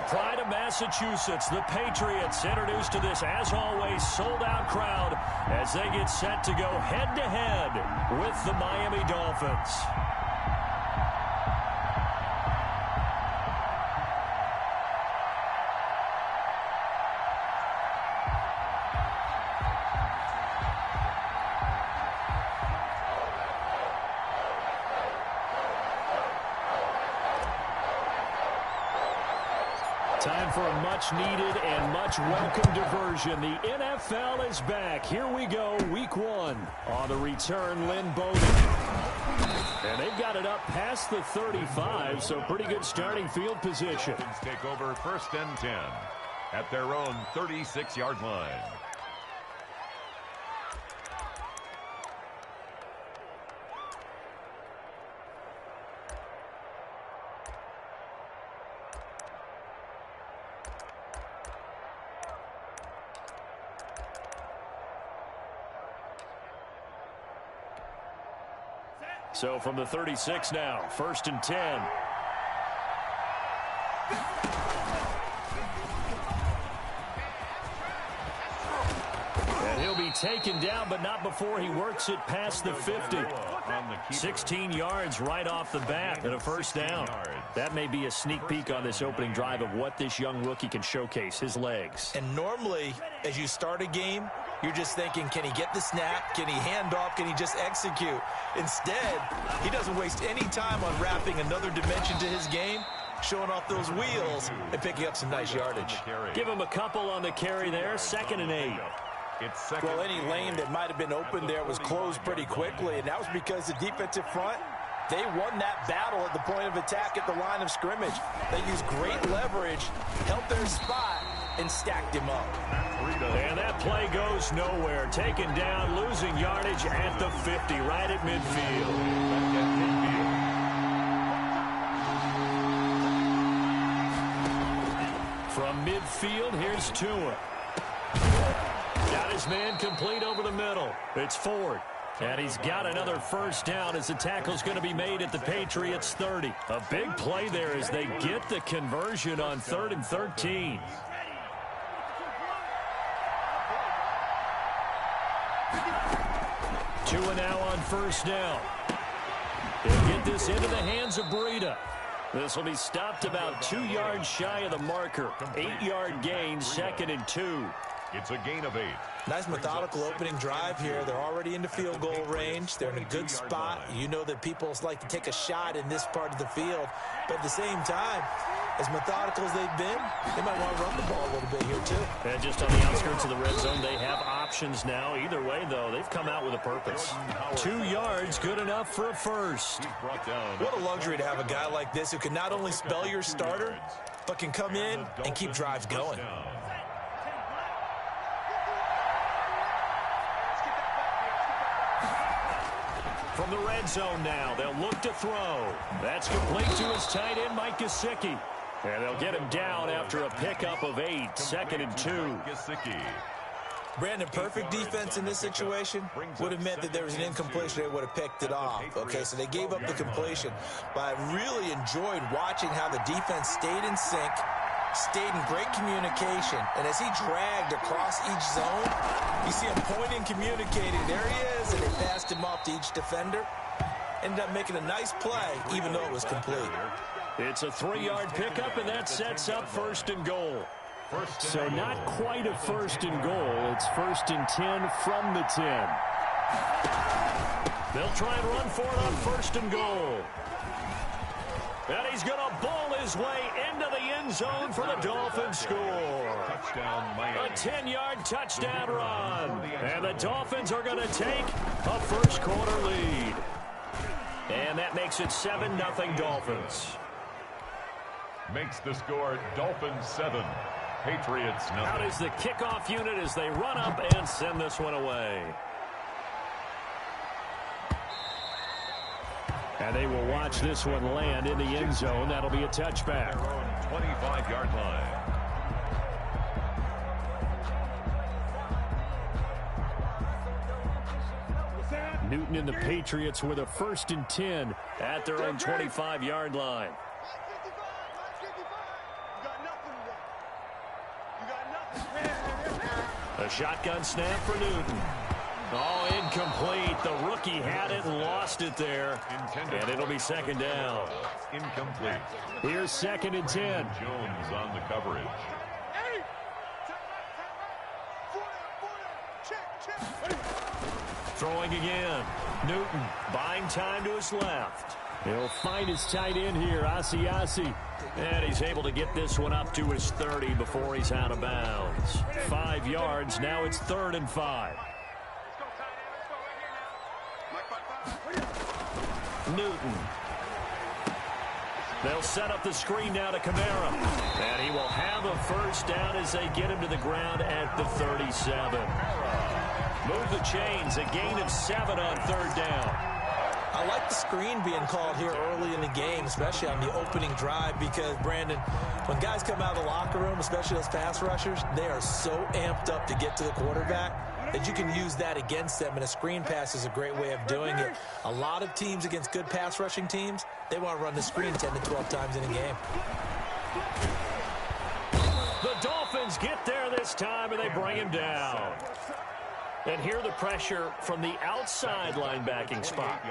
pride of Massachusetts, the Patriots, introduced to this, as always, sold-out crowd as they get set to go head-to-head with the Miami Dolphins. Time for a much-needed and much-welcome diversion. The NFL is back. Here we go, Week 1. On the return, Lynn Bowden. And they've got it up past the 35, so pretty good starting field position. Take over 1st and 10 at their own 36-yard line. So from the 36 now, 1st and 10. And he'll be taken down, but not before he works it past the 50. 16 yards right off the bat and a 1st down. That may be a sneak peek on this opening drive of what this young rookie can showcase, his legs. And normally, as you start a game, you're just thinking, can he get the snap? Can he hand off? Can he just execute? Instead, he doesn't waste any time on wrapping another dimension to his game, showing off those wheels and picking up some nice yardage. Give him a couple on the carry there, 2nd and 8. Well, any lane that might have been open there was closed pretty quickly, and that was because the defensive front, they won that battle at the point of attack at the line of scrimmage. They used great leverage, held their spot, and stacked him up. And that play goes nowhere. Taken down, losing yardage at the 50, right at midfield. From midfield, here's Tua. Got his man complete over the middle. It's Ford. And he's got another 1st down as the tackle's going to be made at the Patriots 30. A big play there as they get the conversion on 3rd and 13. Tua now on 1st down. They'll get this into the hands of Breida. This will be stopped about 2 yards shy of the marker. 8-yard gain, 2nd and 2. It's a gain of 8. Nice methodical opening drive here. They're already into field goal range. They're in a good spot. You know that people like to take a shot in this part of the field. But at the same time, as methodical as they've been, they might want to run the ball a little bit here too. And just on the outskirts of the red zone, they have options now. Either way, though, they've come out with a purpose. 2 yards, good enough for a 1st. What a luxury to have a guy like this who can not only spell your starter, but can come in and keep drives going. From the red zone now, they'll look to throw. That's complete to his tight end, Mike Gesicki. And they'll get him down after a pickup of 8, 2nd and 2. Brandon, perfect defense in this situation would have meant that there was an incompletion. They would have picked it off. Okay, so they gave up the completion. But I really enjoyed watching how the defense stayed in sync, stayed in great communication. And as he dragged across each zone, you see him pointing, communicating. There he is, and they passed him off to each defender. Ended up making a nice play, even though it was complete. It's a 3-yard pickup, and that sets up 1st and goal. So not quite a 1st and goal. It's 1st and 10 from the 10. They'll try and run for it on 1st and goal. And he's going to bowl his way into the end zone for the Dolphins score. A 10-yard touchdown run. And the Dolphins are going to take a 1st quarter lead. And that makes it 7-0 Dolphins. Makes the score Dolphins 7, Patriots 0. Out is the kickoff unit as they run up and send this one away. And they will watch this one land in the end zone. That'll be a touchback. 25-yard line. Newton and the Patriots with a 1st and 10 at their own 25-yard line. A shotgun snap for Newton. Oh, incomplete. The rookie had it and lost it there. And it'll be second down. Incomplete. Here's 2nd and 10. Jones on the coverage. Throwing again. Newton buying time to his left. He'll find his tight end here, Asiasi. And he's able to get this one up to his 30 before he's out of bounds. 5 yards. Now it's 3rd and 5. Newton. They'll set up the screen now to Kamara. And he will have a first down as they get him to the ground at the 37. Move the chains. A gain of 7 on 3rd down. I like the screen being called here early in the game, especially on the opening drive, because, Brandon, when guys come out of the locker room, especially those pass rushers, they are so amped up to get to the quarterback that you can use that against them, and a screen pass is a great way of doing it. A lot of teams against good pass rushing teams, they want to run the screen 10 to 12 times in a game. The Dolphins get there this time, and they bring him down. And here the pressure from the outside linebacking spot.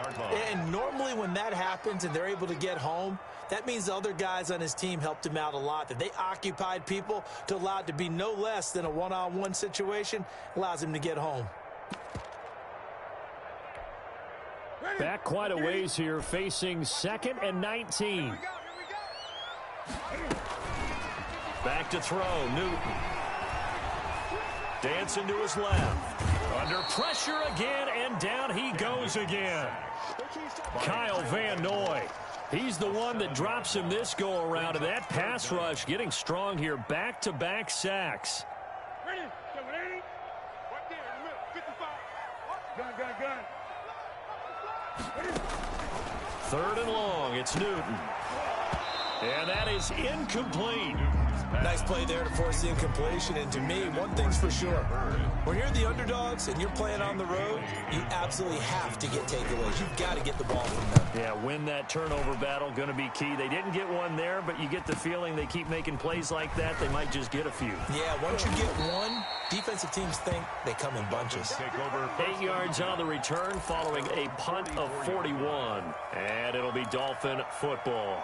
And normally when that happens and they're able to get home, that means the other guys on his team helped him out a lot. That they occupied people to allow it to be no less than a one-on-one situation allows him to get home. Back quite a ways here, facing 2nd and 19. Back to throw, Newton. Dancing to his left. Under pressure again, and down he goes again. Kyle Van Noy. He's the one that drops him this go-around, and that pass rush getting strong here. Back-to-back sacks. Ready? Right there, 55. Gun. 3rd and long, it's Newton. And that is incomplete. Nice play there to force the incompletion. And to me, one thing's for sure. When you're the underdogs and you're playing on the road, you absolutely have to get takeaways. You've got to get the ball from them. Yeah, win that turnover battle, going to be key. They didn't get one there, but you get the feeling they keep making plays like that, they might just get a few. Yeah, once you get one, defensive teams think they come in bunches. 8 yards on the return following a punt of 41. And it'll be Dolphin football.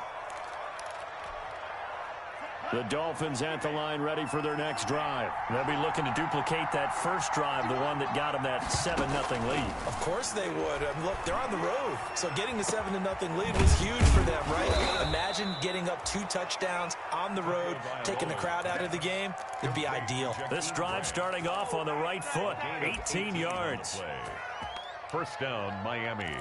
The Dolphins at the line ready for their next drive. They'll be looking to duplicate that first drive, the one that got them that 7-0 lead. Of course they would. Look, they're on the road. So getting the 7-0 lead was huge for them, right? Imagine getting up 2 touchdowns on the road, taking the crowd out of the game. It'd be ideal. This drive starting off on the right foot, 18 yards. First down, Miami.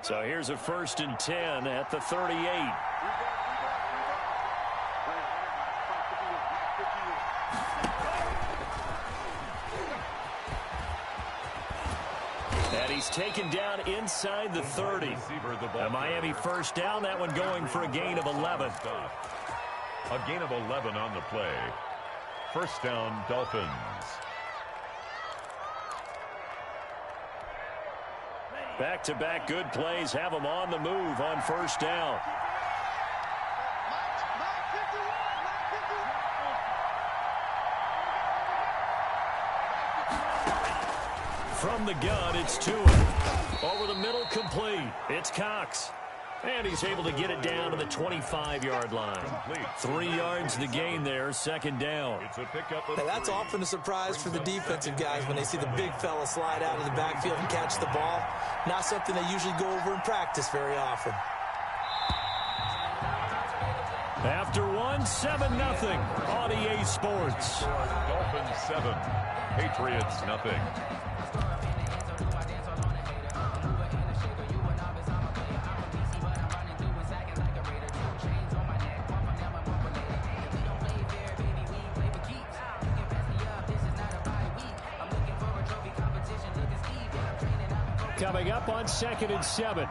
So here's a 1st and 10 at the 38. And he's taken down inside the 30. A Miami first down, that one going for a gain of 11. A gain of 11 on the play. First down, Dolphins. Back-to-back good plays have them on the move on first down. From the gun, it's Tua. Over the middle, complete. It's Cox. And he's able to get it down to the 25-yard line. 3 yards the gain there, second down. Now, that's often a surprise for the defensive guys when they see the big fella slide out of the backfield and catch the ball. Not something they usually go over in practice very often. After 7-0 on EA Sports. Dolphins 7, Patriots nothing. Coming up on 2nd and 7.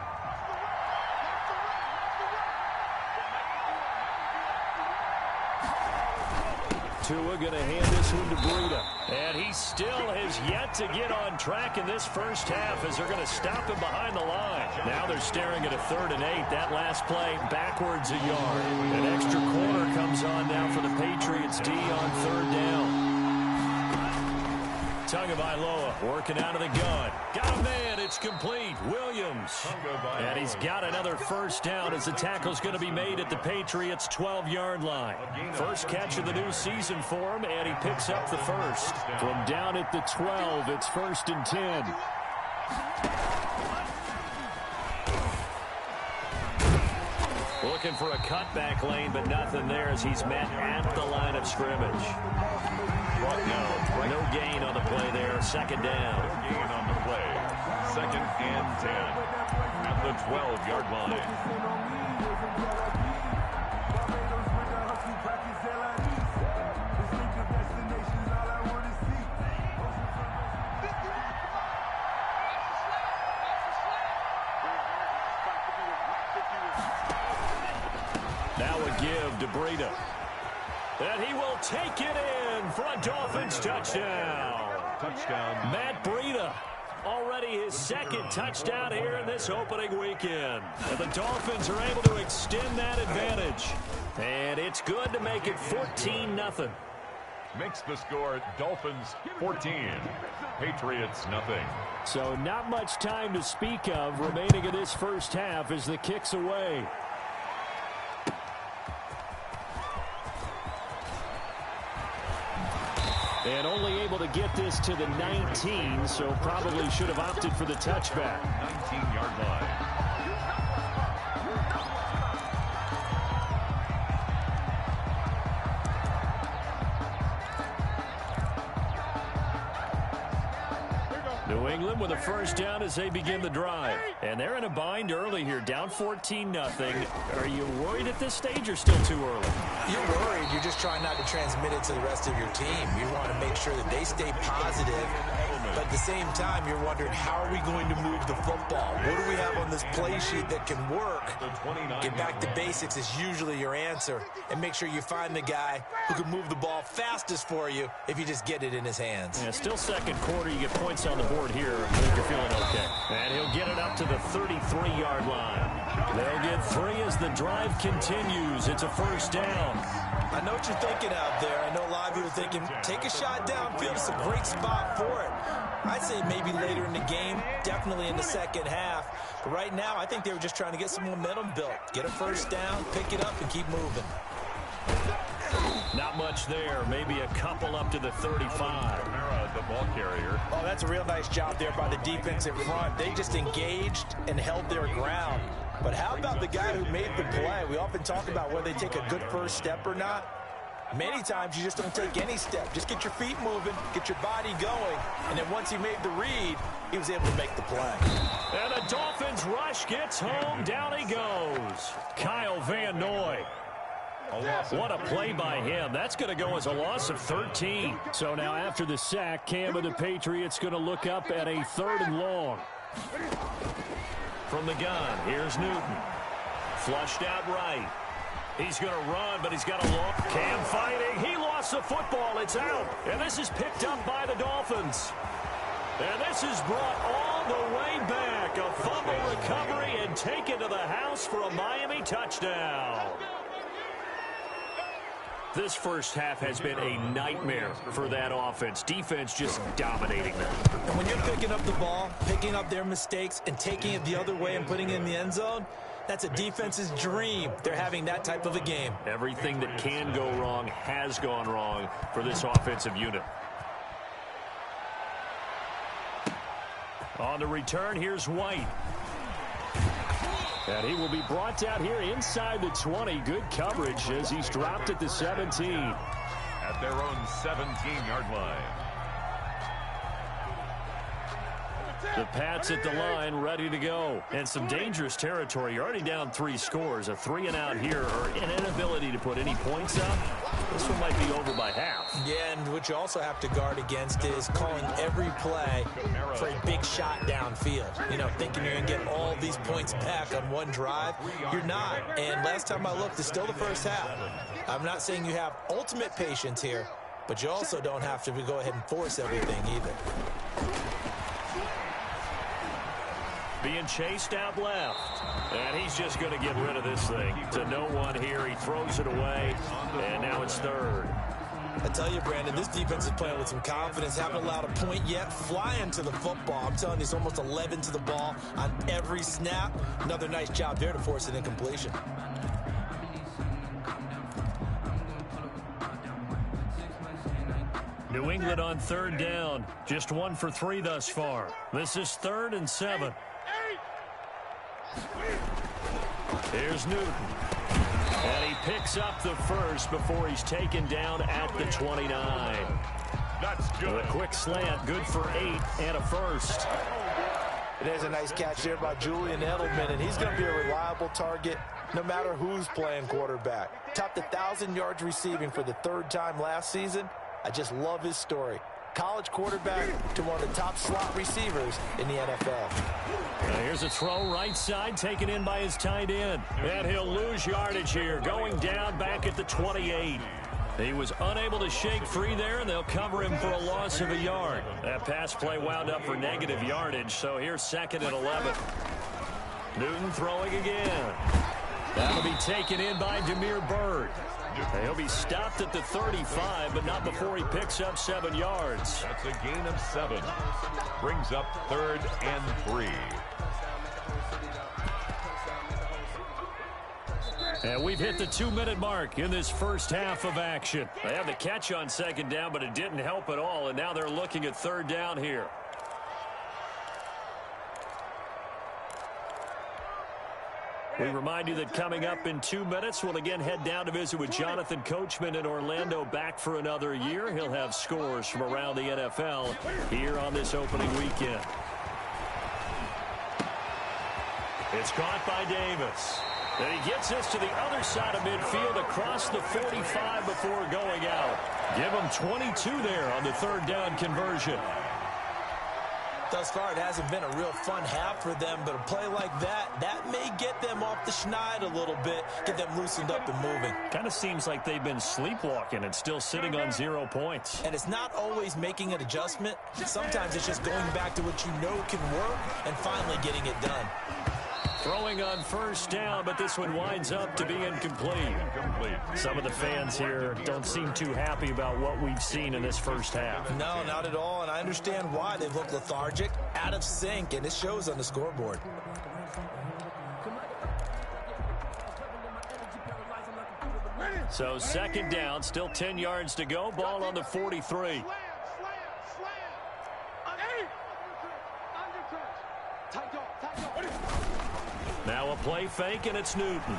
Tua going to hand this one to Breida. And he still has yet to get on track in this first half as they're going to stop him behind the line. Now they're staring at a 3rd and 8. That last play backwards a yard. An extra corner comes on now for the Patriots D on 3rd down. Tagovailoa working out of the gun. Got a man. It's complete. Williams. And he's got another first down as the tackle's going to be made at the Patriots' 12-yard line. First catch of the new season for him, and he picks up the first. From down at the 12, it's 1st and 10. Looking for a cutback lane, but nothing there as he's met at the line of scrimmage. No gain on the play there. 2nd down. No gain on the play. 2nd and 10 at the 12-yard line. Now a give to Breida. And he will take it in for a Dolphins touchdown. Matt Breida, already his 2nd touchdown here in this opening weekend. And the Dolphins are able to extend that advantage. And it's good to make it 14-0. Makes the score Dolphins 14, Patriots nothing. So not much time to speak of remaining in this first half as the kick's away. And only able to get this to the 19, so probably should have opted for the touchback. 19-yard line. New England with a first down as they begin the drive. And they're in a bind early here, down 14-0. Are you worried at this stage or still too early? You're worried. You're just trying not to transmit it to the rest of your team. You want to make sure that they stay positive. But at the same time, you're wondering, how are we going to move the football? What do we have on this play sheet that can work? Get back to basics is usually your answer. And make sure you find the guy who can move the ball fastest for you if you just get it in his hands. Yeah, still 2nd quarter. You get points on the board here. I think you're feeling okay. And he'll get it up to the 33-yard line. They'll get 3 as the drive continues. It's a first down. I know what you're thinking out there. I know a lot of you are thinking, take a shot downfield. It's a great spot for it. I'd say maybe later in the game, definitely in the second half. But right now, I think they were just trying to get some momentum built. Get a first down, pick it up, and keep moving. Not much there. Maybe a couple up to the 35. The ball carrier. Oh, that's a real nice job there by the defense in front. They just engaged and held their ground. But how about the guy who made the play? We often talk about whether they take a good first step or not. Many times you just don't take any step. Just get your feet moving, get your body going, and then once he made the read, he was able to make the play. And the Dolphins rush gets home. Down he goes. Kyle Van Noy. What a play by him. That's going to go as a loss of 13. So now after the sack, Cam of the Patriots going to look up at a 3rd and long. From the gun, here's Newton. Flushed out right. He's going to run, but he's got a long. Cam fighting. He lost the football. It's out. And this is picked up by the Dolphins. And this is brought all the way back. A fumble recovery and taken to the house for a Miami touchdown. This first half has been a nightmare for that offense. Defense just dominating them. And when you're picking up the ball, picking up their mistakes, and taking it the other way and putting it in the end zone, that's a defense's dream. They're having that type of a game. Everything that can go wrong has gone wrong for this offensive unit. On the return, here's White. And he will be brought down here inside the 20. Good coverage as he's dropped at the 17. At their own 17-yard line. The Pats at the line, ready to go. And some dangerous territory. You're already down 3 scores. A 3-and-out here, or an inability to put any points up. This one might be over by half. Yeah, and what you also have to guard against is calling every play for a big shot downfield. You know, thinking you're going to get all these points back on one drive. You're not. And last time I looked, it's still the first half. I'm not saying you have ultimate patience here, but you also don't have to go ahead and force everything either. Being chased out left. And he's just going to get rid of this thing. To no one here. He throws it away. And now it's third. I tell you, Brandon, this defense is playing with some confidence. Haven't allowed a point yet. Flying to the football. I'm telling you, it's almost 11 to the ball on every snap. Another nice job there to force an incompletion. New England on third down. Just 1 for 3 thus far. This is 3rd and 7. Here's Newton. And he picks up the first before he's taken down at the 29. That's good. A quick slant, good for 8 and a first. There's a nice catch there by Julian Edelman, and he's going to be a reliable target no matter who's playing quarterback. Topped 1,000 yards receiving for the 3rd time last season. I just love his story. College quarterback to one of the top slot receivers in the NFL. Here's a throw right side, taken in by his tight end. And he'll lose yardage here, going down back at the 28. He was unable to shake free there, and they'll cover him for a loss of a yard. That pass play wound up for negative yardage, so here's 2nd and 11. Newton throwing again. That'll be taken in by Demir Bird. He'll be stopped at the 35, but not before he picks up 7 yards. That's a gain of 7. Brings up 3rd and 3. And we've hit the 2-minute mark in this first half of action. They have the catch on 2nd down, but it didn't help at all, and now they're looking at 3rd down here. We remind you that coming up in 2 minutes, we'll again head down to visit with Jonathan Coachman in Orlando, back for another year. He'll have scores from around the NFL here on this opening weekend. It's caught by Davis. And he gets this to the other side of midfield across the 45 before going out. Give him 22 there on the 3rd down conversion. Thus far, it hasn't been a real fun half for them, but a play like that may get them off the schneid a little bit, get them loosened up and moving. Kind of seems like they've been sleepwalking and still sitting on 0 points. And it's not always making an adjustment. Sometimes it's just going back to what you know can work and finally getting it done. Throwing on 1st down, but this one winds up to be incomplete. Some of the fans here don't seem too happy about what we've seen in this first half. No, not at all, and I understand why. They've looked lethargic, out of sync, and it shows on the scoreboard. So 2nd down, still 10 yards to go. Ball on the 43. Now a play fake, and it's Newton.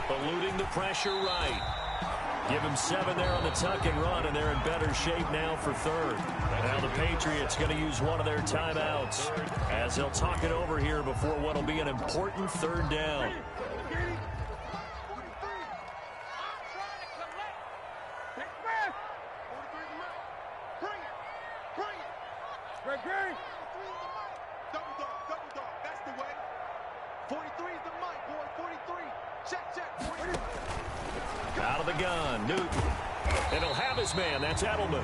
Eluding the pressure right. Give him 7 there on the tuck and run, and they're in better shape now for 3rd. Now the Patriots going to use one of their timeouts as they'll talk it over here before what will be an important 3rd down. Out of the gun, Newton. And he'll have his man. That's Edelman.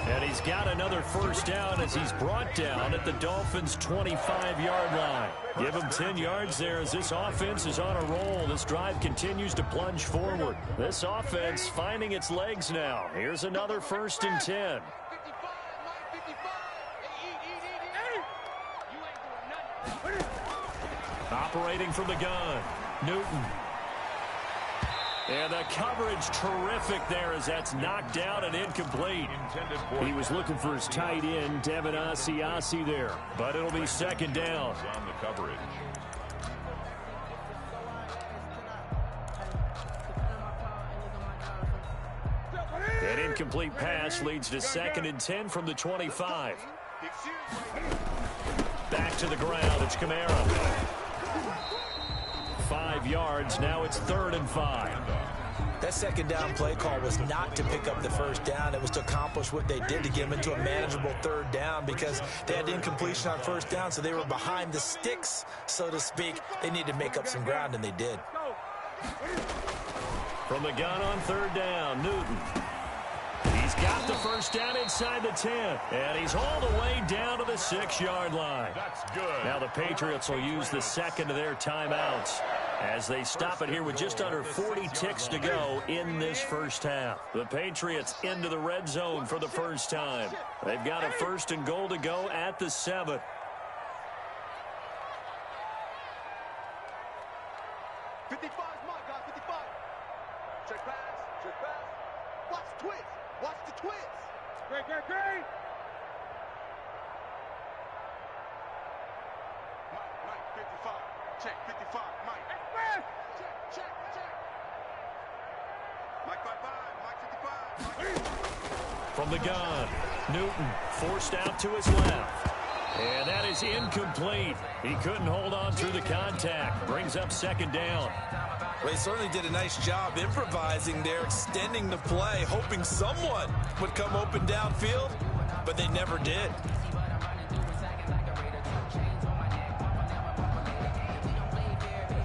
And he's got another 1st down as he's brought down at the Dolphins' 25-yard line. Give him 10 yards there as this offense is on a roll. This drive continues to plunge forward. This offense finding its legs now. Here's another 1st and 10. Operating from the gun, Newton. And the coverage terrific there as that's knocked down and incomplete. He was looking for his tight end, Devin Asiasi there. But it'll be 2nd down. On the coverage. An incomplete pass leads to 2nd and 10 from the 25. Back to the ground, it's Kamara. 5 yards, now it's 3rd and 5. That 2nd down play call was not to pick up the 1st down. It was to accomplish what they did to get them into a manageable 3rd down because they had incompletion on 1st down, so they were behind the sticks, so to speak. They needed to make up some ground, and they did. From the gun on third down, Newton. He's got the first down inside the 10, and he's all the way down to the 6-yard line. That's good. Now the Patriots will use the second of their timeouts as they stop it here with just under 40 ticks to go in this first half. The Patriots into the red zone for the first time. They've got a first and goal to go at the 7. Great. Mike, 55. Check, 55. Mike. Express. Check. Mike 55. Mike 55. From the gun, Newton forced out to his left. And that is incomplete. He couldn't hold on through the contact. Brings up second down. Well, he certainly did a nice job improvising there, extending the play, hoping someone would come open downfield, but they never did.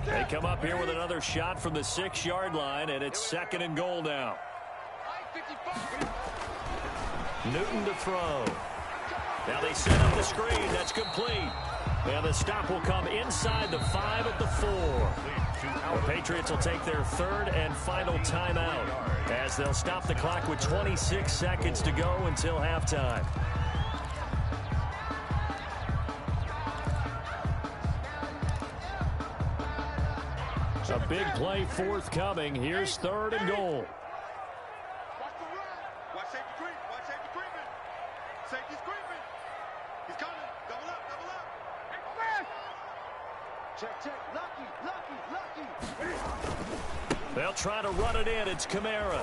They come up here with another shot from the 6-yard line, and it's second and goal now. Newton to throw. Now they set up the screen. That's complete. And the stop will come inside the 5 at the 4. The Patriots will take their third and final timeout as they'll stop the clock with 26 seconds to go until halftime. A big play forthcoming. Here's third and goal. Watch the run. Watch safety creep. Watch safety creeping. Safety's creeping. He's coming. Double up. Express. Check. Lucky. They'll try to run it in. It's Kamara.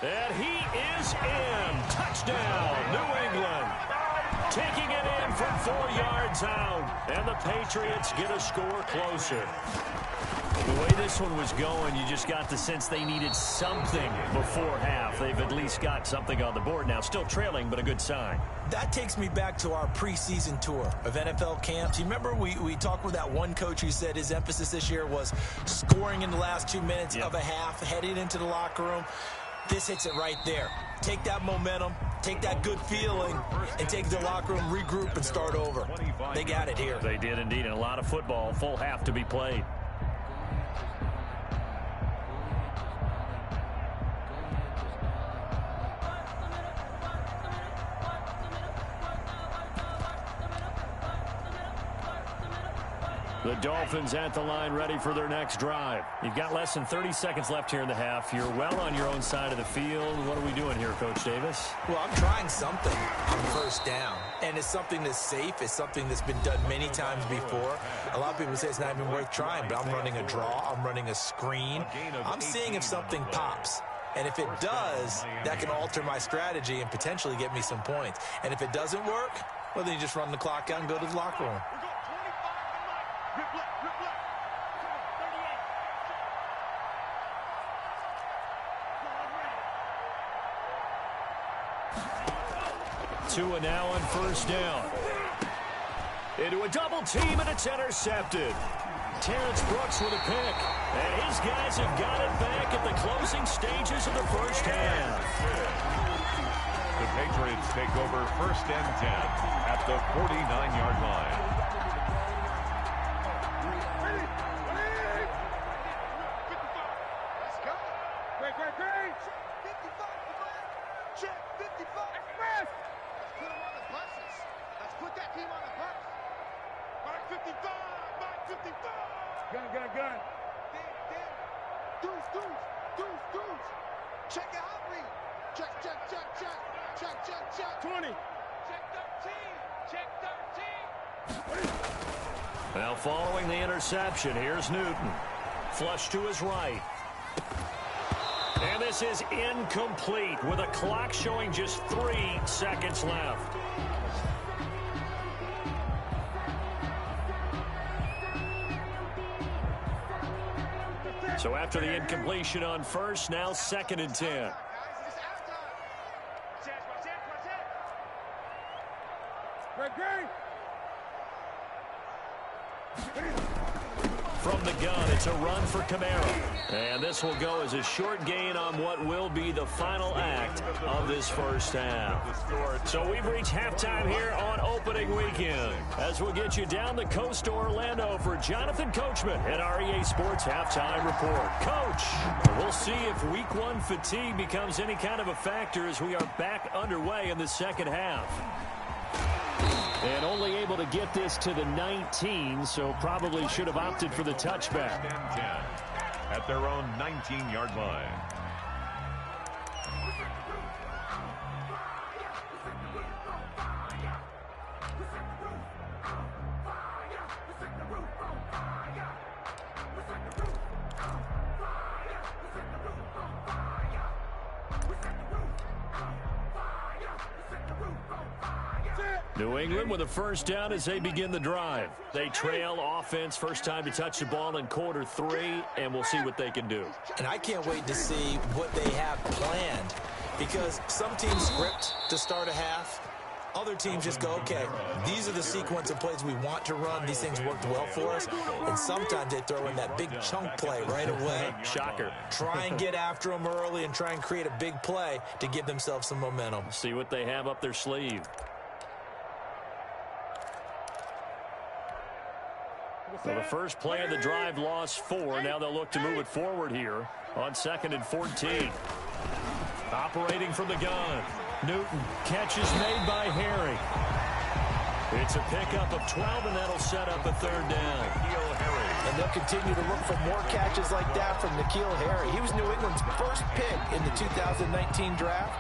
And he is in. Touchdown, New England. Taking it in from 4 yards out. And the Patriots get a score closer. The way this one was going, you just got the sense they needed something before half. They've at least got something on the board now. Still trailing, but a good sign. That takes me back to our preseason tour of NFL camps. You remember we talked with that one coach who said his emphasis this year was scoring in the last 2 minutes of a half, heading into the locker room. This hits it right there. Take that momentum, take that good feeling, and take the locker room, regroup, and start over. They got it here. They did indeed, and a lot of football, full half to be played. The Dolphins at the line ready for their next drive. You've got less than 30 seconds left here in the half. You're well on your own side of the field. What are we doing here, Coach Davis? Well, I'm trying something on first down. And it's something that's safe. It's something that's been done many times before. A lot of people say it's not even worth trying, but I'm running a draw. I'm running a screen. I'm seeing if something pops. And if it does, that can alter my strategy and potentially get me some points. And if it doesn't work, well, then you just run the clock out and go to the locker room. Rip left. 2 now on first down. Into a double team, and it's intercepted. Terrence Brooks with a pick. And his guys have got it back at the closing stages of the first half. The Patriots take over first and 10 at the 49-yard line. Great. Check 55. Express. Let's put him on the buses. Let's put that team on the bus. Mike 55. Gun. Deuce. Check it out, read. Check. 20. Check 13. Now following the interception, here's Newton. Flush to his right. And this is incomplete with a clock showing just 3 seconds left. So after the incompletion on first, now second and 10. From the gun, it's a run for Kamara. And this will go as a short gain on what will be the final act of this first half. So we've reached halftime here on opening weekend. As we'll get you down the coast to Orlando for Jonathan Coachman at our EA Sports Halftime Report. Coach, we'll see if Week 1 fatigue becomes any kind of a factor as we are back underway in the second half. And only able to get this to the 19, so probably should have opted for the touchback. At their own 19-yard line. New England with a first down as they begin the drive. They trail offense, first time to touch the ball in quarter 3, and we'll see what they can do. And I can't wait to see what they have planned, because some teams script to start a half. Other teams just go, okay, these are the sequence of plays we want to run. These things worked well for us. And sometimes they throw in that big chunk play right away. Shocker. Try and get after them early and try and create a big play to give themselves some momentum. See what they have up their sleeve. Well, the first play of the drive lost 4. Now they'll look to move it forward here on 2nd and 14. Operating from the gun. Newton, catches made by Harry. It's a pickup of 12, and that'll set up a third down. And they'll continue to look for more catches like that from N'Keal Harry. He was New England's first pick in the 2019 draft.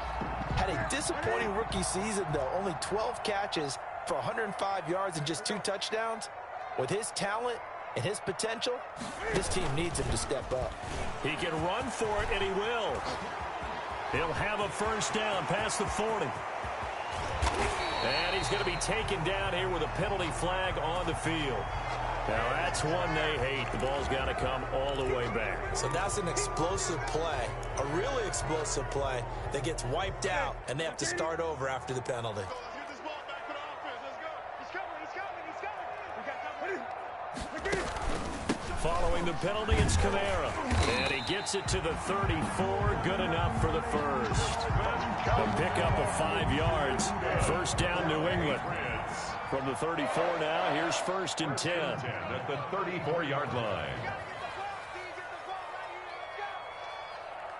Had a disappointing rookie season, though. Only 12 catches for 105 yards and just 2 touchdowns. With his talent and his potential, this team needs him to step up. He can run for it, and he will. He'll have a first down past the 40. And he's going to be taken down here with a penalty flag on the field. Now, that's one they hate. The ball's got to come all the way back. So that's an explosive play, a really explosive play that gets wiped out, and they have to start over after the penalty. Following the penalty, it's Kamara. And he gets it to the 34. Good enough for the first. A pickup of 5 yards. First down, New England. From the 34 now, here's 1st and 10. At the 34-yard line.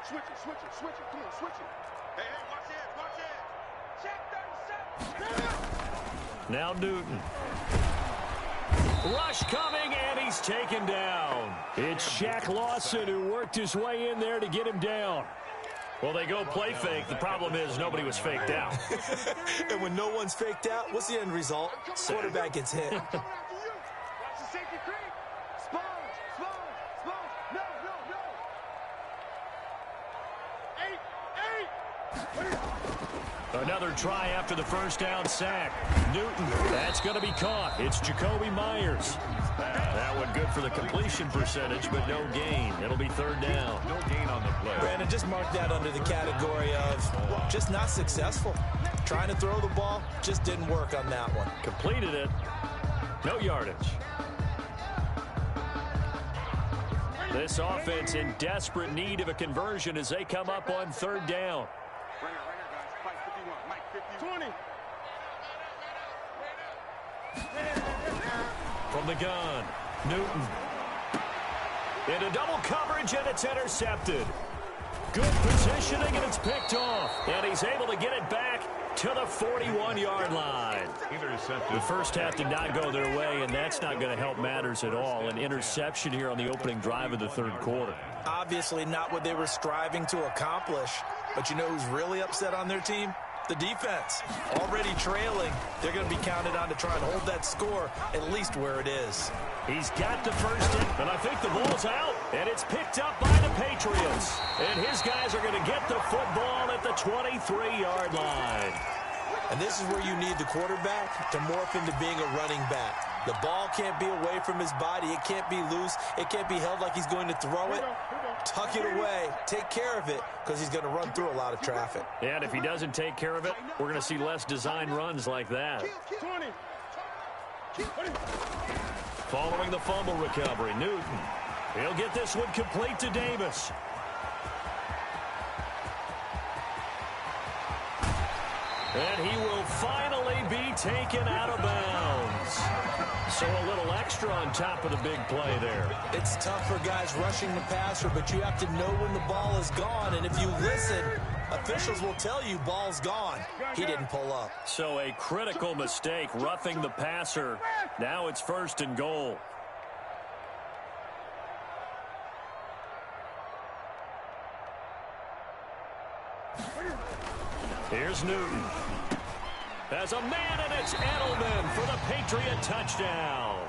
Switch it, come on, switch it. Hey, watch it. Check 37. Now Newton. Rush coming, and he's taken down. It's Shaq Lawson who worked his way in there to get him down. Well, they go play fake. The problem is nobody was faked out. And when no one's faked out, what's the end result? Quarterback gets hit. Watch the safety creep. Sponge. No. 8. Another try after the first down sack. Newton, that's going to be caught. It's Jacoby Myers. That one good for the completion percentage, but no gain. It'll be 3rd down. No gain on the play. Brandon, just mark that under the category of just not successful. Trying to throw the ball, just didn't work on that one. Completed it. No yardage. This offense in desperate need of a conversion as they come up on 3rd down. Right now, guys. Mike 51. Mike 50. 20. From the gun, Newton. Into double coverage, and it's intercepted. Good positioning, and it's picked off. And he's able to get it back to the 41-yard line. Intercepted. The first half did not go their way, and that's not going to help matters at all. An interception here on the opening drive of the 3rd quarter. Obviously not what they were striving to accomplish. But you know who's really upset on their team? The defense. Already trailing. They're going to be counted on to try and hold that score at least where it is. He's got the first in, and I think the ball's out, and it's picked up by the Patriots. And his guys are going to get the football at the 23-yard line. And this is where you need the quarterback to morph into being a running back. The ball can't be away from his body. It can't be loose. It can't be held like he's going to throw it. Tuck it away. Take care of it because he's going to run through a lot of traffic. And if he doesn't take care of it, we're going to see less design runs like that. Following the fumble recovery, Newton. He'll get this one complete to Davis. And he will finally be taken out of bounds. So a little extra on top of the big play there. It's tough for guys rushing the passer, but you have to know when the ball is gone. And if you listen, officials will tell you ball's gone. He didn't pull up. So a critical mistake, roughing the passer. Now it's 1st and goal. Here's Newton. As a man, and it's Edelman for the Patriot touchdown.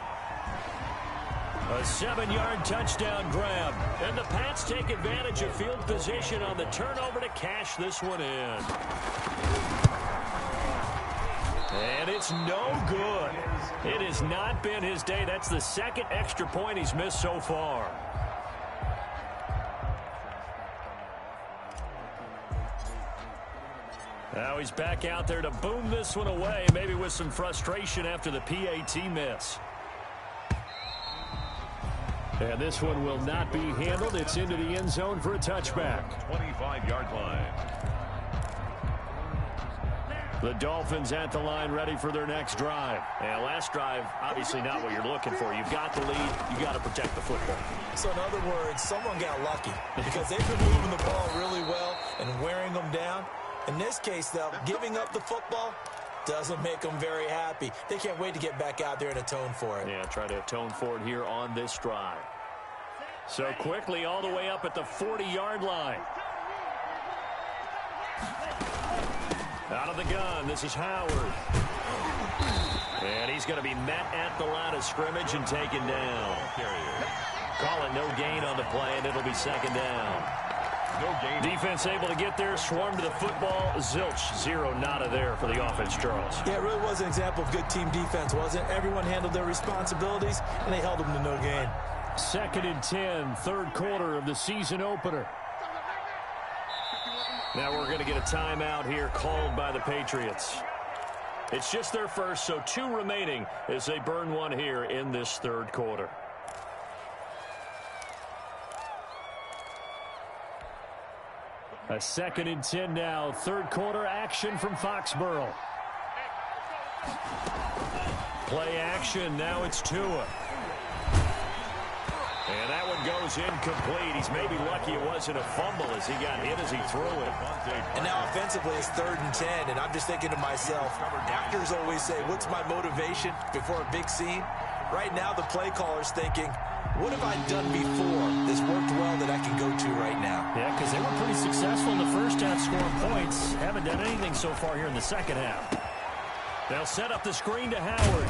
A 7-yard touchdown grab. And the Pats take advantage of field position on the turnover to cash this one in. And it's no good. It has not been his day. That's the 2nd extra point he's missed so far. Now he's back out there to boom this one away, maybe with some frustration after the PAT miss. And this one will not be handled. It's into the end zone for a touchback. 25-yard line. The Dolphins at the line, ready for their next drive. And last drive, obviously not what you're looking for. You've got the lead. You've got to protect the football. So in other words, someone got lucky because they've been moving the ball really well and wearing them down. In this case, though, giving up the football doesn't make them very happy. They can't wait to get back out there and atone for it. Yeah, try to atone for it here on this drive. So quickly all the way up at the 40-yard line. Out of the gun, this is Howard. And he's going to be met at the line of scrimmage and taken down. Call it no gain on the play, and it'll be 2nd down. No gain. Defense able to get there, swarm to the football. Zilch, 0 nada there for the offense, Charles. Yeah, it really was an example of good team defense, wasn't it? Everyone handled their responsibilities, and they held them to no gain. 2nd and 10, 3rd quarter of the season opener. Now we're going to get a timeout here called by the Patriots. It's just their first, so 2 remaining as they burn one here in this 3rd quarter. A 2nd and 10 now. 3rd quarter action from Foxborough. Play action. Now it's Tua. And that one goes incomplete. He's maybe lucky it wasn't a fumble as he got hit as he threw it. And now offensively it's 3rd and 10. And I'm just thinking to myself, actors always say, what's my motivation before a big scene? Right now the play caller's thinking, what have I done before this worked well that I can go to right now? Yeah, because they were pretty successful in the first half scoring points. Haven't done anything so far here in the 2nd half. They'll set up the screen to Howard.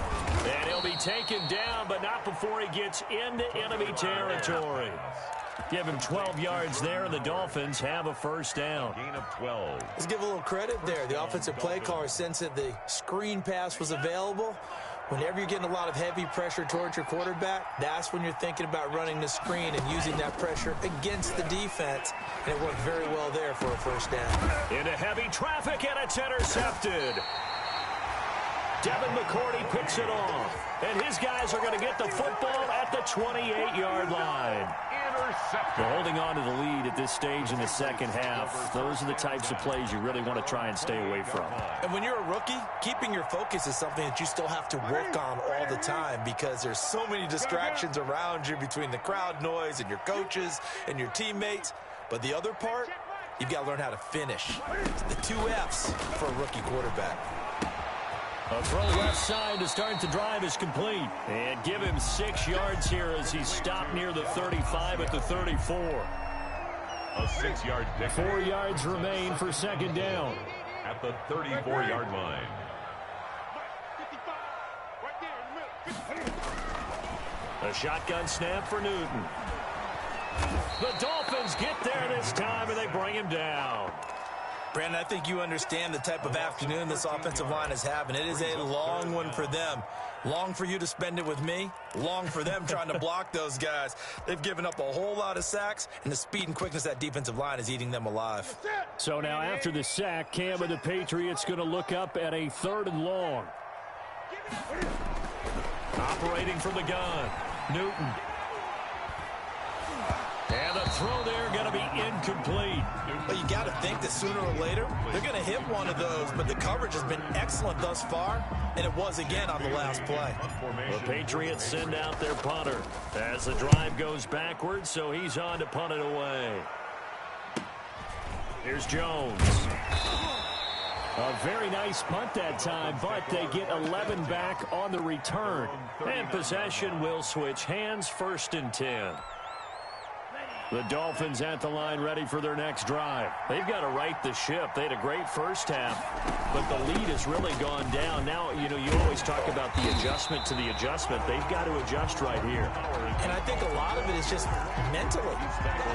And he'll be taken down, but not before he gets into enemy territory. Give him 12 yards there, and the Dolphins have a 1st down. Gain of 12. Let's give a little credit there. The offensive play caller sensed that the screen pass was available. Whenever you're getting a lot of heavy pressure towards your quarterback, that's when you're thinking about running the screen and using that pressure against the defense. And it worked very well there for a 1st down. Into heavy traffic, and it's intercepted. Devin McCourty picks it off. And his guys are going to get the football at the 28-yard line. They're holding on to the lead at this stage in the 2nd half. Those are the types of plays you really want to try and stay away from. And when you're a rookie, keeping your focus is something that you still have to work on all the time because there's so many distractions around you between the crowd noise and your coaches and your teammates. But the other part, you've got to learn how to finish. The 2 F's for a rookie quarterback. A throw left side to start the drive is complete. And give him 6 yards here as he's stopped near the 35 at the 34. A 6-yard pick. 4 yards remain for 2nd down. At the 34-yard line. A shotgun snap for Newton. The Dolphins get there this time, and they bring him down. Brandon, I think you understand the type of afternoon this offensive line is having. It is a long one for them. Long for you to spend it with me. Long for them trying to block those guys. They've given up a whole lot of sacks, and the speed and quickness of that defensive line is eating them alive. So now after the sack, Cam of the Patriots going to look up at a 3rd and long. Operating from the gun, Newton. And the throw there going to be incomplete. Well, you got to think that sooner or later they're going to hit one of those, but the coverage has been excellent thus far, and it was again on the last play. The Patriots send out their punter as the drive goes backwards, so he's on to punt it away. Here's Jones. A very nice punt that time, but they get 11 back on the return. And possession will switch hands, 1st and 10. The Dolphins at the line ready for their next drive. They've got to right the ship. They had a great first half, but the lead has really gone down. Now, you know, you always talk about the adjustment to the adjustment. They've got to adjust right here. And I think a lot of it is just mentally.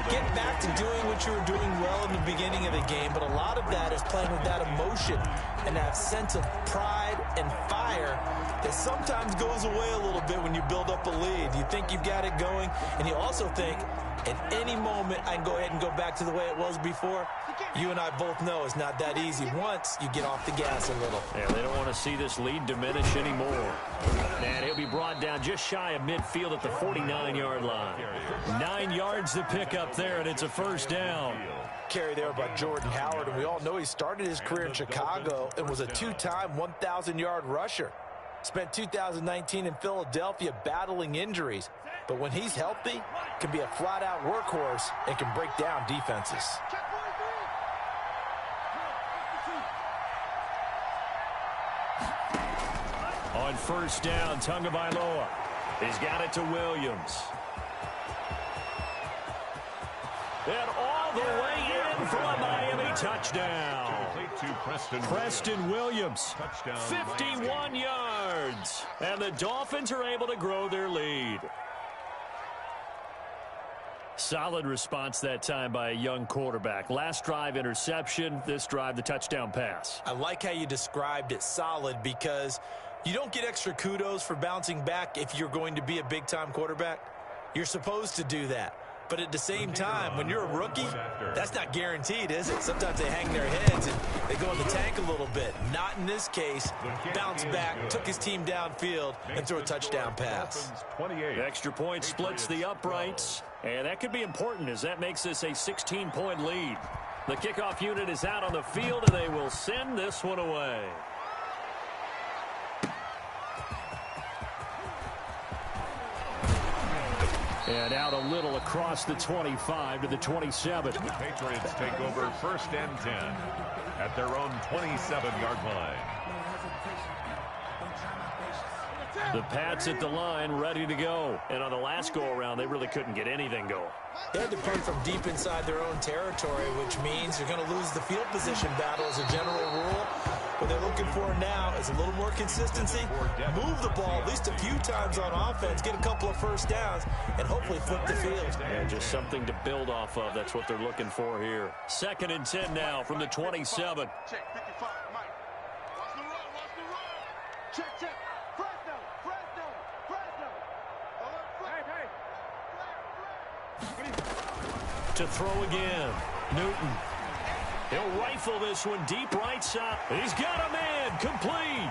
Get back to doing what you were doing well in the beginning of the game, but a lot of that is playing with that emotion and that sense of pride and fire that sometimes goes away a little bit when you build up a lead. You think you've got it going, and you also think, at any moment, I can go ahead and go back to the way it was before. You and I both know it's not that easy once you get off the gas a little. Yeah, they don't want to see this lead diminish anymore. And he'll be brought down just shy of midfield at the 49-yard line. 9 yards to pick up there, and it's a 1st down. Carry there by Jordan Howard, and we all know he started his career in Chicago and was a 2-time 1,000-yard rusher. Spent 2019 in Philadelphia battling injuries. But when he's healthy, can be a flat-out workhorse and can break down defenses. On 1st down, Tagovailoa. He's got it to Williams. And all the way in for a Miami touchdown. Preston Williams, 51 yards. And the Dolphins are able to grow their lead. Solid response that time by a young quarterback. Last drive, interception. This drive, the touchdown pass. I like how you described it, solid, because you don't get extra kudos for bouncing back if you're going to be a big-time quarterback. You're supposed to do that. But at the same time, when you're a rookie, that's not guaranteed, is it? Sometimes they hang their heads and they go in the tank a little bit. Not in this case. Bounced back, took his team downfield, and threw a touchdown pass. Extra point splits the uprights, and that could be important as that makes this a 16-point lead. The kickoff unit is out on the field, and they will send this one away. And out a little across the 25 to the 27. The Patriots take over 1st and 10 at their own 27-yard line. The Pats at the line ready to go. And on the last go-around, they really couldn't get anything going. They had to punt from deep inside their own territory, which means you're going to lose the field position battle as a general rule. What they're looking for now is a little more consistency, move the ball at least a few times on offense, get a couple of 1st downs, and hopefully flip the field. And just something to build off of. That's what they're looking for here. 2nd and 10 now from the 27. Check, 55, Mike. Watch the run, watch the run. Check, check. Fresno, Fresno, Fresno. To throw again, Newton. He'll rifle this one deep right side. He's got a man complete.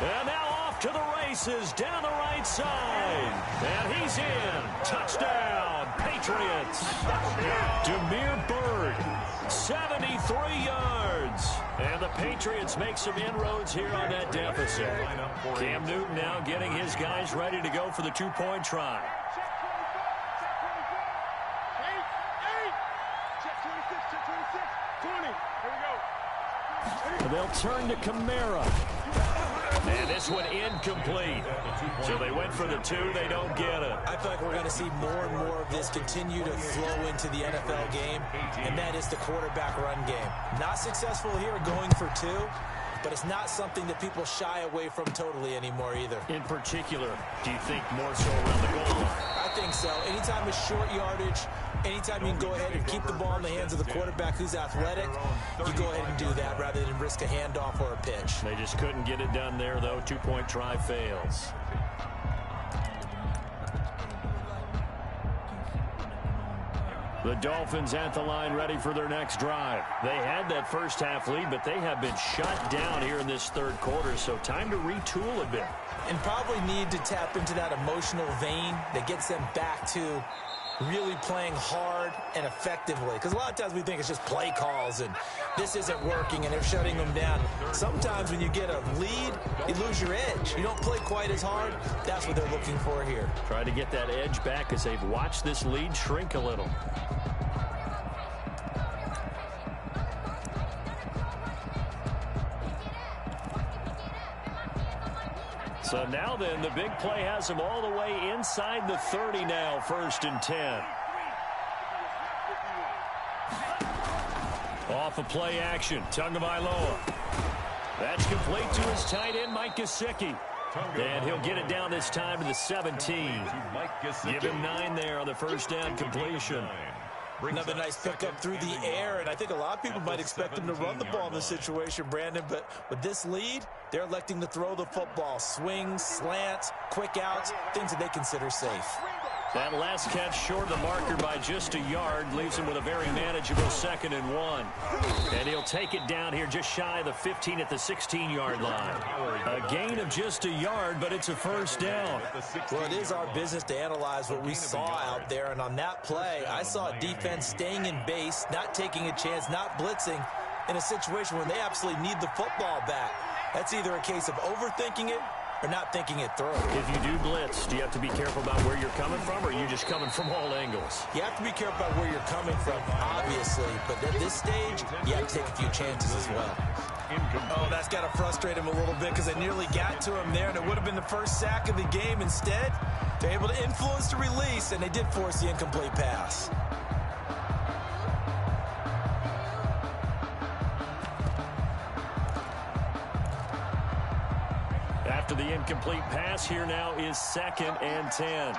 And now off to the races down the right side. And he's in. Touchdown, Patriots. Demir Bird, 73 yards. And the Patriots make some inroads here on that deficit. Cam Newton now getting his guys ready to go for the 2-point try. They'll turn to Kamara. And this one incomplete. So they went for the 2. They don't get it. I feel like we're going to see more and more of this continue to flow into the NFL game, and that is the quarterback run game. Not successful here going for 2, but it's not something that people shy away from totally anymore either. In particular, do you think more so around the goal line? I think so. Anytime it's short yardage, anytime you can go ahead and keep the ball in the hands of the quarterback who's athletic, you go ahead and do that rather than risk a handoff or a pitch. They just couldn't get it done there, though. 2-point try fails. The Dolphins at the line ready for their next drive. They had that first half lead, but they have been shut down here in this third quarter, so time to retool a bit. And probably need to tap into that emotional vein that gets them back to really playing hard and effectively. Because a lot of times we think it's just play calls and this isn't working and they're shutting them down. Sometimes when you get a lead, you lose your edge. You don't play quite as hard. That's what they're looking for here. Try to get that edge back as they've watched this lead shrink a little. So now then, the big play has them all the way inside the 30 now, 1st and 10. Off of play action, Tagovailoa. That's complete to his tight end, Mike Gesicki. And he'll get it down this time to the 17. Give him 9 there on the first down completion. Another nice pickup through the air, and I think a lot of people might expect him to run the ball in this situation, Brandon, but with this lead, they're electing to throw the football. Swings, slants, quick outs, things that they consider safe. That last catch short of the marker by just a yard leaves him with a very manageable 2nd and 1. And he'll take it down here just shy of the 15 at the 16-yard line. A gain of just a yard, but it's a first down. Well, it is our business to analyze what we saw out there, and on that play, I saw a defense staying in base, not taking a chance, not blitzing, in a situation when they absolutely need the football back. That's either a case of overthinking it or not thinking it through. If you do blitz, do you have to be careful about where you're coming from, or are you just coming from all angles? You have to be careful about where you're coming from, obviously, but at this stage, you have to take a few chances as well. Oh, that's got to frustrate him a little bit because they nearly got to him there, and it would have been the first sack of the game. Instead, they're able to influence the release, and they did force the incomplete pass. After the incomplete pass, here now is 2nd and 10.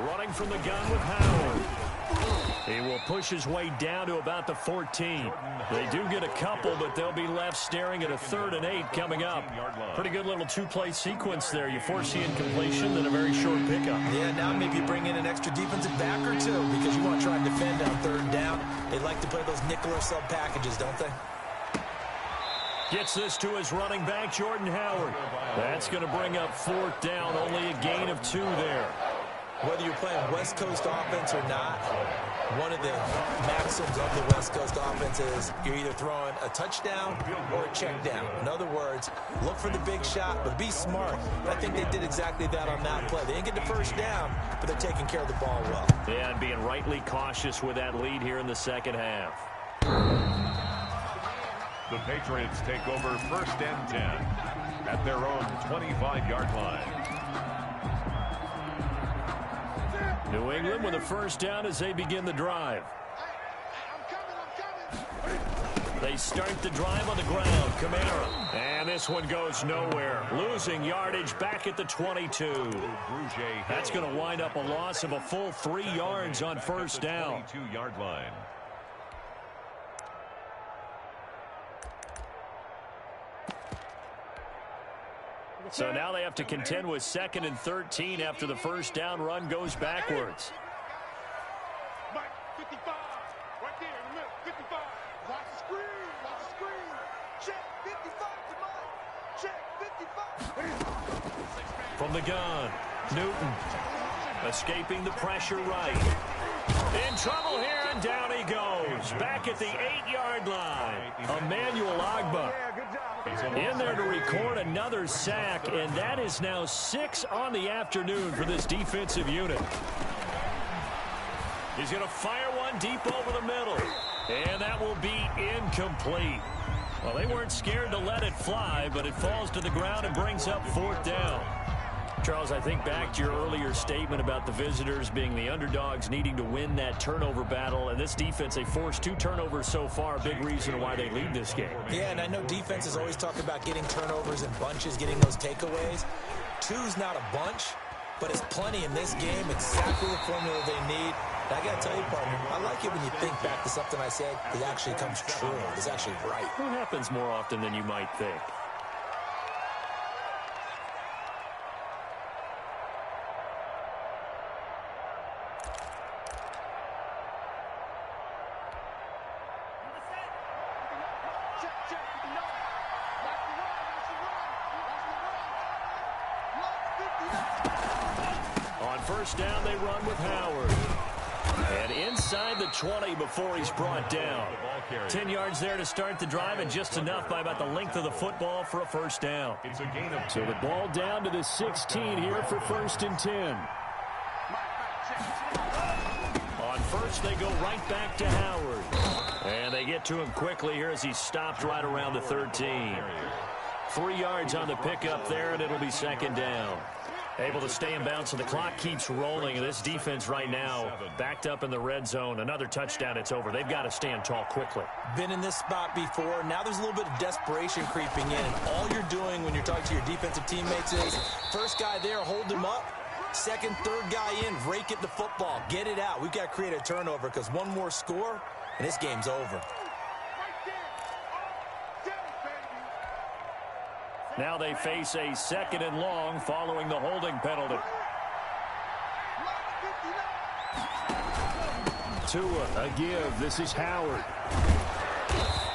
Running from the gun with Howard. He will push his way down to about the 14. They do get a couple, but they'll be left staring at a 3rd and 8 coming up. Pretty good little 2-play sequence there. You force the incompletion, then a very short pickup. Yeah, now maybe you bring in an extra defensive back or two because you want to try and defend on 3rd down. They like to play those nickel or sub packages, don't they? Gets this to his running back, Jordan Howard. That's going to bring up 4th down, only a gain of 2 there. Whether you're playing West Coast offense or not, one of the maxims of the West Coast offense is you're either throwing a touchdown or a check down. In other words, look for the big shot, but be smart. I think they did exactly that on that play. They didn't get the first down, but they're taking care of the ball well. Yeah, and being rightly cautious with that lead here in the second half. The Patriots take over 1st and 10 at their own 25-yard line. New England with a first down as they begin the drive. They start the drive on the ground. Kamara. And this one goes nowhere. Losing yardage back at the 22. That's going to wind up a loss of a full 3 yards on first down. 22-yard line. So now they have to contend with 2nd and 13 after the first down run goes backwards. Mike, 55. Right there in the middle. 55. Watch the screen. Watch the screen. Check 55 to Mike. Check 55. From the gun, Newton escaping the pressure right. In trouble here, and down he goes. Back at the 8-yard line. Emmanuel Ogbah in there to record another sack, and that is now 6 on the afternoon for this defensive unit. He's going to fire one deep over the middle, and that will be incomplete. Well, they weren't scared to let it fly, but it falls to the ground and brings up 4th down. Charles, I think back to your earlier statement about the visitors being the underdogs needing to win that turnover battle. And this defense, they forced 2 turnovers so far, a big reason why they lead this game. Yeah, and I know defenses always talk about getting turnovers in bunches, getting those takeaways. 2's not a bunch, but it's plenty in this game. Exactly the formula they need. And I got to tell you, partner, I like it when you think back to something I said that actually comes true. It's actually right. It happens more often than you might think. On first down, they run with Howard. And inside the 20 before he's brought down. 10 yards there to start the drive, and just enough by about the length of the football for a first down. So the ball down to the 16 here for first and 10. On first, they go right back to Howard. And they get to him quickly here as he stopped right around the 13. 3 yards on the pickup there, and it'll be second down. Able to stay in bounds, so the clock keeps rolling. And this defense right now backed up in the red zone. Another touchdown, it's over. They've got to stand tall quickly. Been in this spot before. Now there's a little bit of desperation creeping in. And all you're doing when you're talking to your defensive teammates is first guy there, hold him up. Second, third guy in, rake at the football. Get it out. We've got to create a turnover because one more score, and this game's over. Now they face a second and long following the holding penalty. Tua, a give. This is Howard.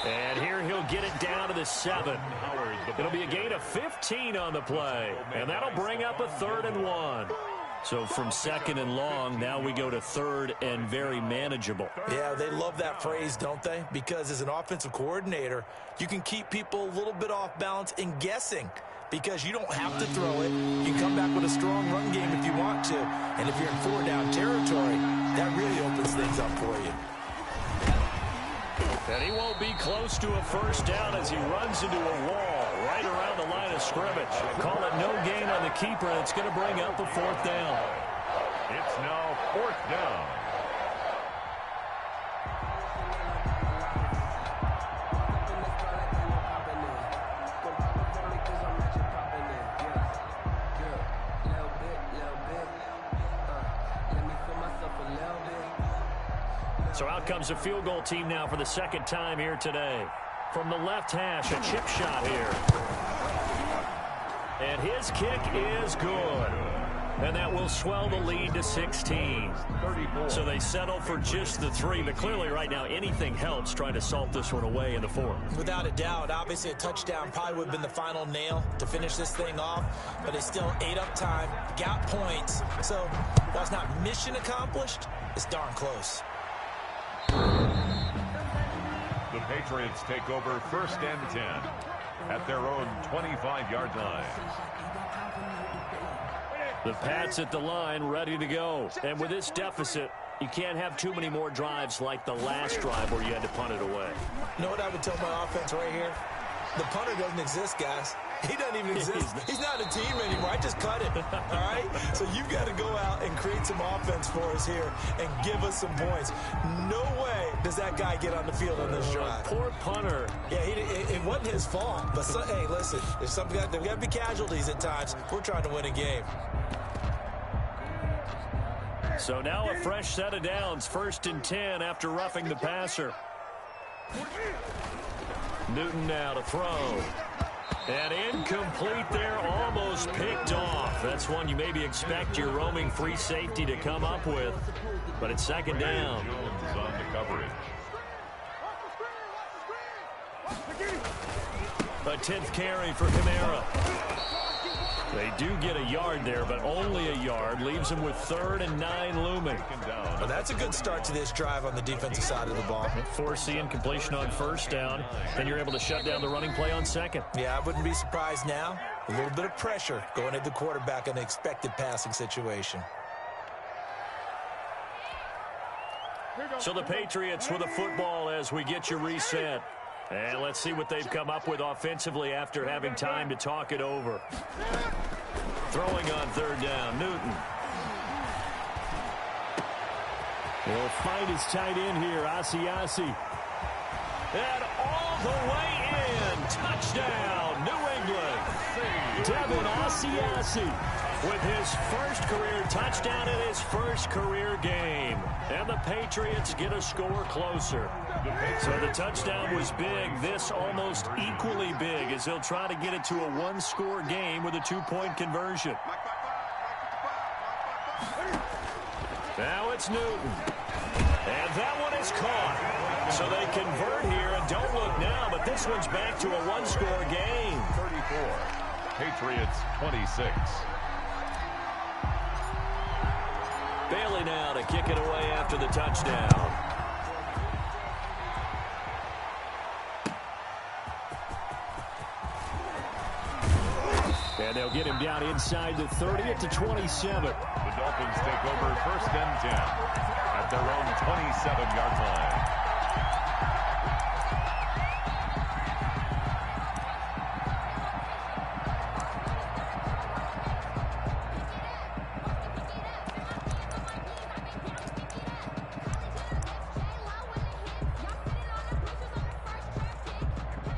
And here he'll get it down to the 7. It'll be a gain of 15 on the play. And that'll bring up a 3rd and 1. So from second and long, now we go to third and very manageable. Yeah, they love that phrase, don't they? Because as an offensive coordinator, you can keep people a little bit off balance and guessing because you don't have to throw it. You can come back with a strong run game if you want to. And if you're in 4-down territory, that really opens things up for you. And he won't be close to a first down as he runs into a wall right around the line of scrimmage. Call it no gain on the keeper, and it's going to bring up a 4th down. It's now 4th down. So out comes a field goal team now for the second time here today. From the left hash, a chip shot here. And his kick is good. And that will swell the lead to 16. So they settle for just the 3. But clearly right now anything helps trying to salt this one away in the 4th. Without a doubt, obviously a touchdown probably would have been the final nail to finish this thing off. But it's still ate up time, got points. So while it's not mission accomplished, it's darn close. The Patriots take over first and 10 at their own 25-yard line. The Pats at the line ready to go. And with this deficit, you can't have too many more drives like the last drive where you had to punt it away. You know what I would tell my offense right here? The punter doesn't exist, guys. He doesn't even exist. He's not a team anymore. I just cut it, all right? So you've got to go out and create some offense for us here and give us some points. No way does that guy get on the field on this drive. Poor punter. Yeah, it wasn't his fault. But, hey, listen, there's got to be casualties at times. We're trying to win a game. So now a fresh set of downs, 1st and 10 after roughing the passer. Newton now to throw. And incomplete there, almost picked off. That's one you maybe expect your roaming free safety to come up with. But it's second down. Jones on the coverage. A 10th carry for Kamara. They do get a yard there, but only a yard. Leaves them with 3rd and 9 looming. Well, that's a good start to this drive on the defensive side of the ball. Force the incompletion on first down, and you're able to shut down the running play on second. Yeah, I wouldn't be surprised now. A little bit of pressure going at the quarterback in an expected passing situation. So the Patriots with a football as we get you reset. And let's see what they've come up with offensively after having time to talk it over. Throwing on 3rd down, Newton. He'll find his tight end here, Asiasi. And all the way in. Touchdown, New England. Devin Asiasi with his first career touchdown in his first career game. And the Patriots get a score closer. So the touchdown was big. This almost equally big as they'll try to get it to a 1-score game with a 2-point conversion. Now it's Newton. And that one is caught. So they convert here and don't look now, but this one's back to a one-score game. 34. Patriots 26. Bailey now to kick it away after the touchdown. And they'll get him down inside the 30 at the 27. The Dolphins take over first and 10 at their own 27-yard line.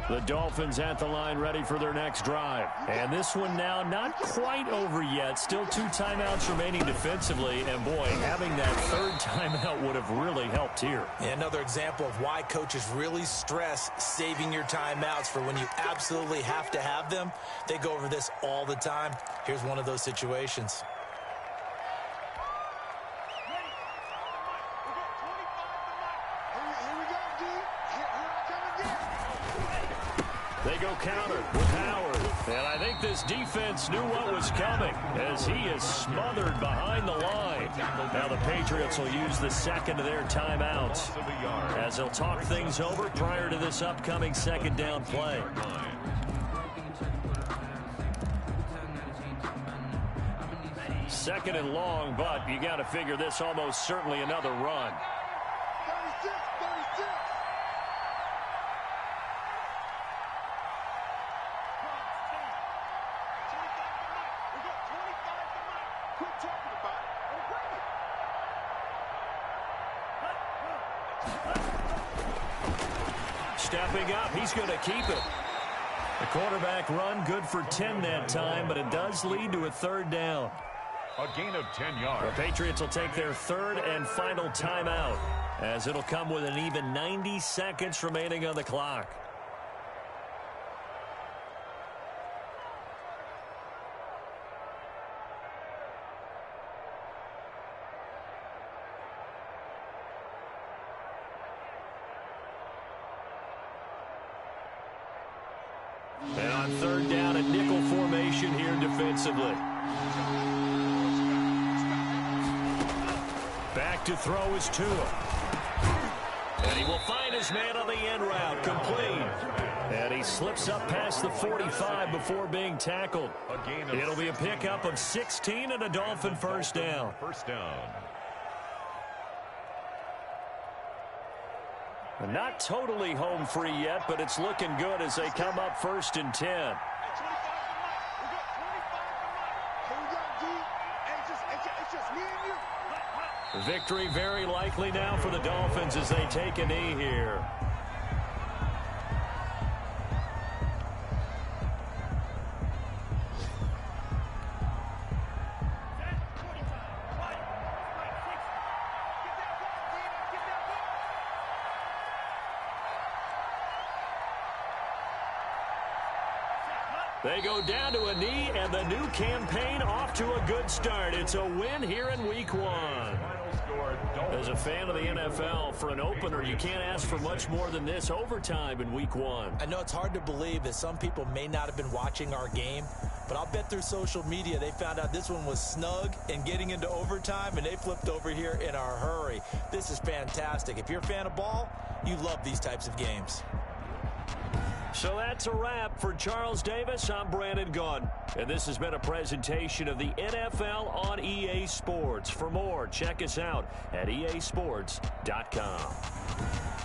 The Dolphins at the line ready for their next drive. And this one now not quite over yet. Still 2 timeouts remaining defensively. And, boy, having that third timeout would have really helped here. And another example of why coaches really stress saving your timeouts for when you absolutely have to have them. They go over this all the time. Here's one of those situations. They go counter with Howard. And I think this defense knew what was coming as he is smothered behind the line. Now the Patriots will use the second of their timeouts as they'll talk things over prior to this upcoming second down play. Second and long, but you got to figure this almost certainly another run. 36. Stepping up, he's going to keep it. The quarterback run good for 10 that time, but it does lead to a third down. A gain of 10 yards. The Patriots will take their third and final timeout as it'll come with an even 90 seconds remaining on the clock. And on third down, a nickel formation here defensively. Back to throw is Tua. And he will find his man on the end route, complete. And he slips up past the 45 before being tackled. It'll be a pickup of 16 and a Dolphin first down. Not totally home free yet, but it's looking good as they come up first and 10. Victory very likely now for the Dolphins as they take a knee here. They go down to a knee, and the new campaign off to a good start. It's a win here in Week 1. As a fan of the NFL, for an opener, you can't ask for much more than this overtime in Week 1. I know it's hard to believe that some people may not have been watching our game, but I'll bet through social media they found out this one was snug and getting into overtime, and they flipped over here in a hurry. This is fantastic. If you're a fan of ball, you love these types of games. So that's a wrap for Charles Davis. I'm Brandon Gaudin, and this has been a presentation of the NFL on EA Sports. For more, check us out at easports.com.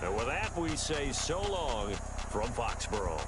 And with that, we say so long from Foxborough.